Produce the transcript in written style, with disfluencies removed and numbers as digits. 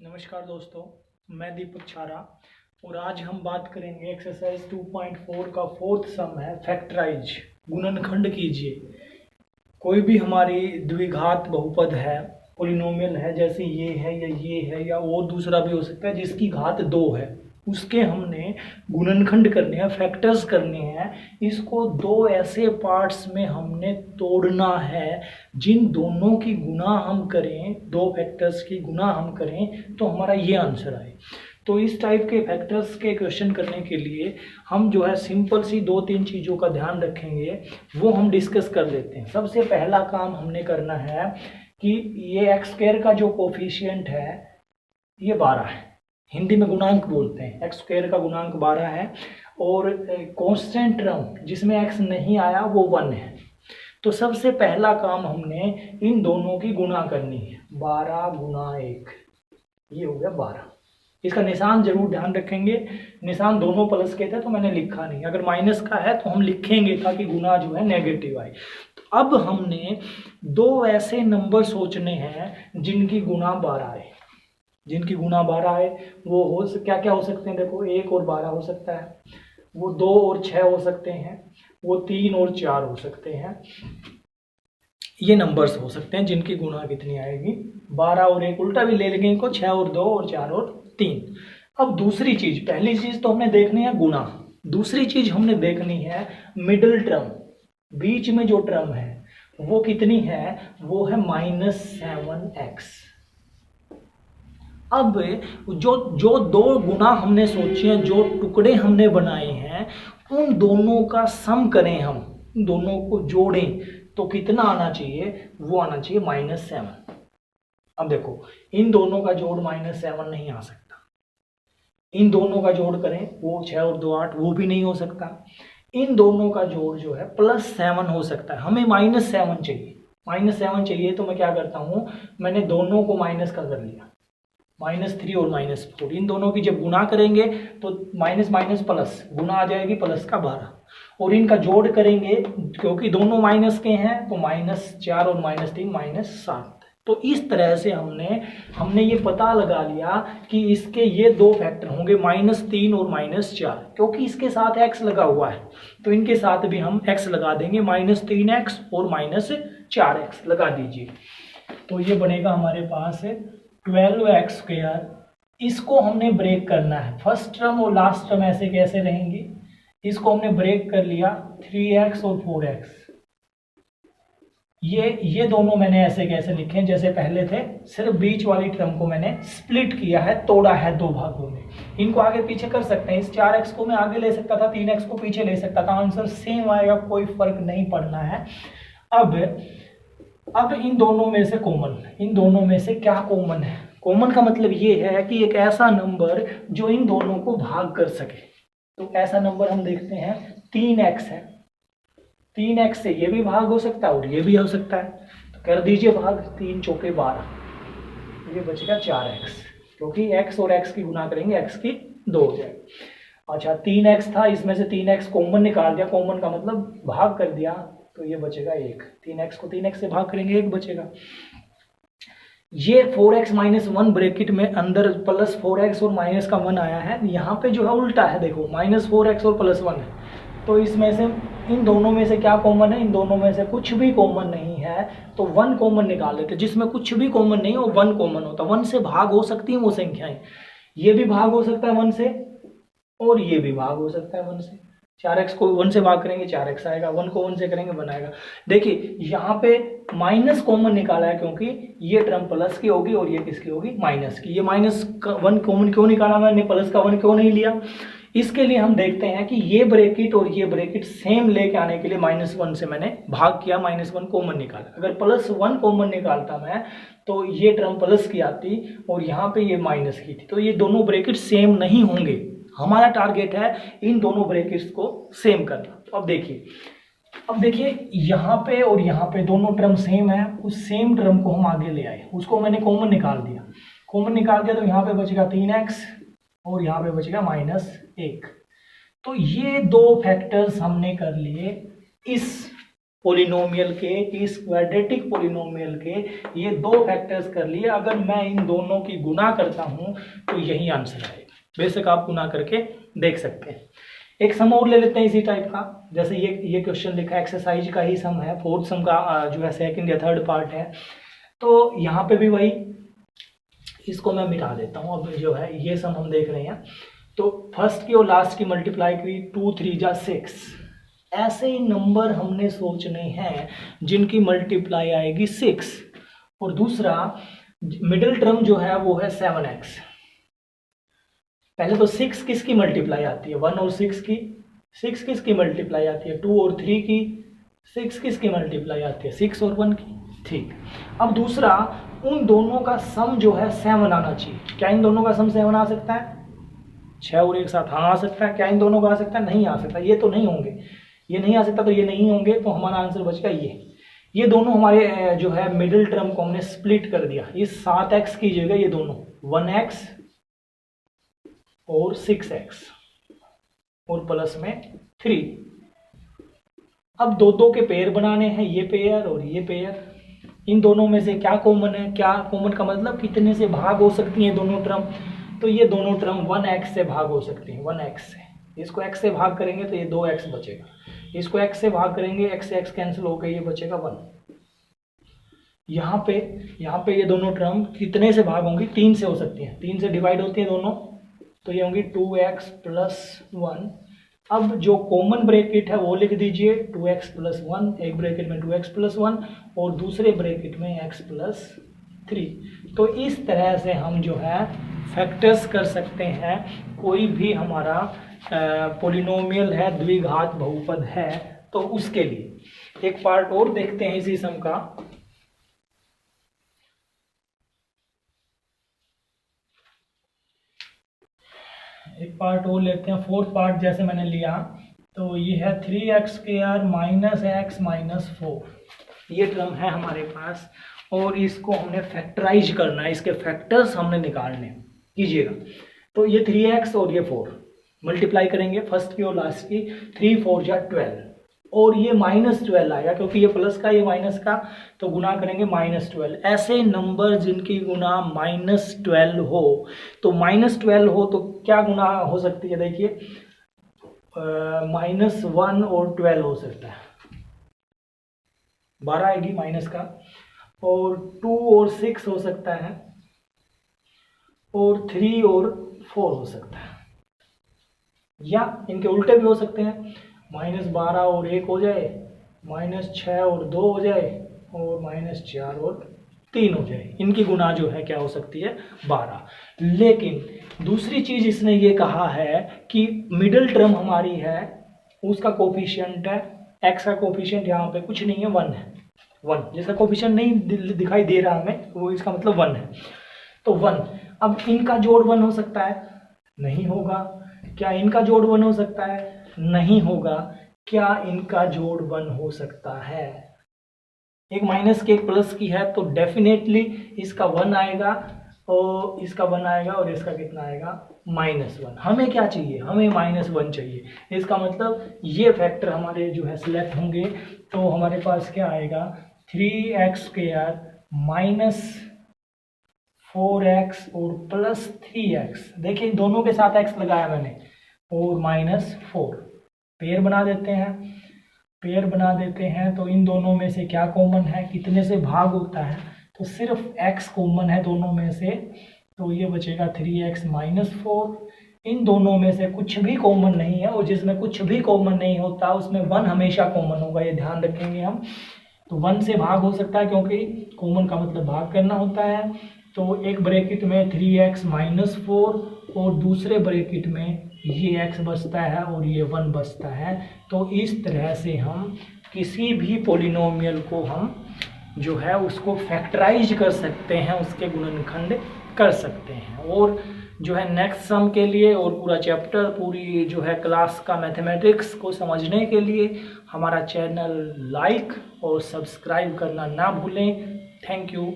नमस्कार दोस्तों, मैं दीपक छारा और आज हम बात करेंगे एक्सरसाइज 2.4 का फोर्थ सम है फैक्टराइज। गुणनखंड कीजिए। कोई भी हमारी द्विघात बहुपद है, पॉलिनोमियल है, जैसे ये है या और दूसरा भी हो सकता है जिसकी घात 2 है, उसके हमने गुणनखंड करने हैं, फैक्टर्स करने हैं। इसको दो ऐसे पार्ट्स में हमने तोड़ना है जिन दोनों की गुणा हम करें, दो फैक्टर्स की गुणा हम करें तो हमारा ये आंसर आए। तो इस टाइप के फैक्टर्स के क्वेश्चन करने के लिए हम जो है सिंपल सी 2-3 चीज़ों का ध्यान रखेंगे, वो हम डिस्कस कर लेते हैं। सबसे पहला काम हमने करना है कि ये एक्स स्क्वायर का जो कोफिशिएंट है ये 12 है, हिंदी में गुणांक बोलते हैं। एक्स स्क्वायर का गुणांक 12 है और कांस्टेंट टर्म जिसमें एक्स नहीं आया वो 1 है। तो सबसे पहला काम हमने इन दोनों की गुणा करनी है। 12 गुणा 1, ये हो गया 12। इसका निशान जरूर ध्यान रखेंगे, निशान दोनों प्लस के थे तो मैंने लिखा नहीं, अगर माइनस का है तो हम लिखेंगे ताकि गुणा जो है नेगेटिव आए। तो अब हमने दो ऐसे नंबर सोचने हैं जिनकी गुणा 12 आए। जिनकी गुणा 12 है वो क्या क्या हो सकते हैं, देखो 1 और 12 हो सकता है, वो 2 और 6 हो सकते हैं, वो 3 और 4 हो सकते हैं। ये नंबर्स हो सकते हैं जिनकी गुणा कितनी आएगी, 12 और 1, उल्टा भी ले लेंगे इनको, 6 और 2 और 4 और 3। अब दूसरी चीज, पहली चीज तो हमने देखनी है गुणा, दूसरी चीज हमने देखनी है मिडिल टर्म, बीच में जो टर्म है वो कितनी है, वो है -7x। अब जो दो गुना हमने सोचे हैं, जो टुकड़े हमने बनाए हैं, उन दोनों का सम करें, हम उन दोनों को जोड़ें तो कितना आना चाहिए, वो आना चाहिए -7। अब देखो इन दोनों का जोड़ -7 नहीं आ सकता, इन दोनों का जोड़ करें वो 6 और 2 8, वो भी नहीं हो सकता। इन दोनों का जोड़ जो है +7 हो सकता है, हमें -7 चाहिए। -7 चाहिए तो मैं क्या करता हूं, मैंने दोनों को माइनस का कर लिया, -3 और -4, इन दोनों की जब गुणा करेंगे तो माइनस माइनस प्लस, गुणा आ जाएगी प्लस का 12, और इनका जोड़ करेंगे क्योंकि दोनों माइनस के हैं तो -4 और -3 -7। तो इस तरह से हमने ये पता लगा लिया कि इसके ये दो फैक्टर होंगे -3 और -4, क्योंकि इसके साथ x लगा हुआ है तो इनके साथ भी हम x लगा देंगे, -3x और -4x लगा दीजिए। तो ये बनेगा हमारे पास 12x²। इसको हमने ब्रेक करना है, फर्स्ट टर्म और लास्ट टर्म ऐसे कैसे रहेंगे, इसको हमने ब्रेक कर लिया, 3x और 4x। ये दोनों मैंने ऐसे कैसे लिखे हैं जैसे पहले थे, सिर्फ बीच वाली टर्म को मैंने स्प्लिट किया है, तोड़ा है दो भागों में। इनको आगे पीछे कर सकते हैं, इस 4x को मैं आगे ले सकता था, 3x को पीछे ले सकता था, आंसर सेम आएगा, कोई फर्क नहीं पड़ना है। अब इन दोनों में से कॉमन, इन दोनों में से क्या कॉमन है, कॉमन का मतलब ये है कि एक ऐसा नंबर जो इन दोनों को भाग कर सके। तो ऐसा नंबर हम देखते हैं 3x है, 3x से ये भी भाग हो सकता है और ये भी हो सकता है, तो कर दीजिए भाग, 3 चौके 12, ये बचेगा 4x, क्योंकि x और x की गुणा करेंगे x की 2 हो जाएगी। अच्छा 3x था, इसमें से 3x कॉमन निकाल दिया, कॉमन का मतलब भाग कर दिया, तो ये बचेगा 1, 3x को 3x से भाग करेंगे 1 बचेगा। ये 4x -1 ब्रैकेट में अंदर +4x और माइनस का 1 आया है, यहाँ पे जो है उल्टा है, देखो -4x और +1 है, तो इसमें से इन दोनों में से क्या कॉमन है, इन दोनों में से कुछ भी कॉमन नहीं है, तो 1 कॉमन निकाल लेते, जिसमें कुछ भी कॉमन नहीं हो 1 कॉमन होता। 1 से भाग हो सकती हैं वो संख्याएं, ये भी भाग हो सकता है 1 से और ये भी भाग हो सकता है 1 से। 4x को 1 से भाग करेंगे 4x आएगा, 1 को 1 से करेंगे 1 आएगा। देखिए यहाँ पे माइनस कॉमन निकाला है क्योंकि ये टर्म प्लस की होगी और ये किसकी होगी, माइनस की। ये -1 कॉमन क्यों निकाला मैंने, प्लस का 1 क्यों नहीं लिया, इसके लिए हम देखते हैं कि ये ब्रैकेट और ये ब्रैकेट सेम लेके आने के लिए -1 से मैंने भाग किया, -1 कॉमन निकाला। अगर +1 कॉमन निकालता मैं तो ये टर्म प्लस की आती और यहाँ पे ये माइनस की थी, तो ये दोनों ब्रैकेट सेम नहीं होंगे। हमारा टारगेट है इन दोनों ब्रैकेट्स को सेम करना। तो अब देखिए यहाँ पे और यहाँ पे दोनों टर्म सेम है, उस सेम टर्म को हम आगे ले आए, उसको मैंने कॉमन निकाल दिया, कॉमन निकाल दिया तो यहाँ पे बचेगा 3x और यहाँ पे बचेगा -1। तो ये दो फैक्टर्स हमने कर लिए इस पोलिनोमियल के, इस क्वाड्रेटिक पोलिनोमियल के ये दो फैक्टर्स कर लिए। अगर मैं इन दोनों की गुना करता हूं तो यही आंसर आएगा। बेशक आप गुना करके देख सकते हैं। एक सम और ले लेते हैं इसी टाइप का, जैसे ये क्वेश्चन लिखा है, एक्सरसाइज का ही सम है, फोर्थ सम का जो है सेकंड या थर्ड पार्ट है। तो यहाँ पे भी वही, इसको मैं मिटा देता हूँ। अब जो है ये सम हम देख रहे हैं, तो फर्स्ट की और लास्ट की मल्टीप्लाई की 2 3 जा 6। ऐसे ही नंबर हमने सोचने हैं जिनकी मल्टीप्लाई आएगी 6। और दूसरा मिडिल टर्म जो है वो है 7x। पहले तो 6 किसकी मल्टीप्लाई आती है, 1 और 6 की। 6 किसकी मल्टीप्लाई आती है, 2 और 3 की। 6 किसकी मल्टीप्लाई आती है, 6 और 1 की। ठीक, अब दूसरा उन दोनों का सम जो है 7 आना चाहिए। क्या इन दोनों का सम 7 आ सकता है, 6 और 1 7? हाँ आ सकता है। क्या इन दोनों का आ सकता है, नहीं आ सकता। ये तो नहीं होंगे, ये नहीं आ सकता, तो ये नहीं होंगे, तो हमारा आंसर बचेगा ये दोनों हमारे जो है मिडिल टर्म को हमने स्प्लिट कर दिया। ये 7x कीजिएगा, ये दोनों 1x और 6x और प्लस में 3। अब दो के पेयर बनाने हैं, ये पेयर और ये पेयर। इन दोनों में से क्या कॉमन है, क्या कॉमन का मतलब कितने से भाग हो सकती हैं दोनों टर्म। तो ये दोनों टर्म 1x से भाग हो सकती हैं, 1x से। इसको x से भाग करेंगे तो ये 2x बचेगा, इसको x से भाग करेंगे, x से x कैंसिल होकर ये बचेगा 1। यहाँ पे ये दोनों टर्म कितने से भाग होंगी, 3 से हो सकती हैं, 3 से डिवाइड होती हैं दोनों, तो ये होंगी 2x + 1। अब जो कॉमन ब्रैकेट है वो लिख दीजिए, 2x + 1, एक ब्रैकेट में 2x + 1 और दूसरे ब्रैकेट में x + 3। तो इस तरह से हम जो है फैक्टर्स कर सकते हैं। कोई भी हमारा पोलिनोमियल है, द्विघात बहुपद है, तो उसके लिए एक पार्ट और देखते हैं इसी सम का। एक पार्ट और लेते हैं, फोर्थ पार्ट जैसे मैंने लिया, तो ये है 3x² - x - 4। ये टर्म है हमारे पास और इसको हमने फैक्टराइज करना है, इसके फैक्टर्स हमने निकालने। कीजिएगा, तो ये 3x और ये 4 मल्टीप्लाई करेंगे, फर्स्ट की और लास्ट की। 3 4 जा 12 और ये -12 आएगा, क्योंकि ये प्लस का ये माइनस का, तो गुना करेंगे -12। ऐसे नंबर जिनकी गुना -12 हो, तो -12 हो तो क्या गुना हो सकती है, देखिए -1 और 12 हो सकता है, 12 आएगी माइनस का, और 2 और 6 हो सकता है, और 3 और 4 हो सकता है, या इनके उल्टे भी हो सकते हैं, -12 और 1 हो जाए, -6 और 2 हो जाए, और -4 और 3 हो जाए। इनकी गुना जो है क्या हो सकती है, 12। लेकिन दूसरी चीज इसने ये कहा है कि मिडिल टर्म हमारी है, उसका कोफिशिएंट है, x का कोफिशिएंट यहाँ पे कुछ नहीं है, 1 है। 1 जिसका कोफिशिएंट नहीं दिखाई दे रहा हमें, वो इसका मतलब 1 है, तो 1। अब इनका जोड़ 1 हो सकता है, नहीं होगा। क्या इनका जोड़ 1 हो सकता है, नहीं होगा। क्या इनका जोड़ 1 हो सकता है, एक माइनस की एक प्लस की है, तो डेफिनेटली इसका 1 आएगा और इसका 1 आएगा और इसका कितना आएगा, -1। हमें क्या चाहिए, हमें -1 चाहिए। इसका मतलब ये फैक्टर हमारे जो है सिलेक्ट होंगे, तो हमारे पास क्या आएगा, 3x² - 4x और +3x। देखिए दोनों के साथ x लगाया मैंने, और -4। पेयर बना देते हैं, तो इन दोनों में से क्या कॉमन है, कितने से भाग होता है, तो सिर्फ x कॉमन है दोनों में से, तो ये बचेगा 3x - 4। इन दोनों में से कुछ भी कॉमन नहीं है, और जिसमें कुछ भी कॉमन नहीं होता उसमें 1 हमेशा कॉमन होगा, ये ध्यान रखेंगे हम। तो 1 से भाग हो सकता है, क्योंकि कॉमन का मतलब भाग करना होता है। तो एक ब्रैकेट में 3x - 4 और दूसरे ब्रैकेट में ये x बचता है और ये 1 बचता है। तो इस तरह से हम किसी भी पोलिनोमियल को हम जो है उसको फैक्टराइज कर सकते हैं, उसके गुणनखंड कर सकते हैं। और जो है नेक्स्ट सम के लिए और पूरा चैप्टर, पूरी जो है क्लास का मैथमेटिक्स को समझने के लिए हमारा चैनल लाइक और सब्सक्राइब करना ना भूलें। Thank you.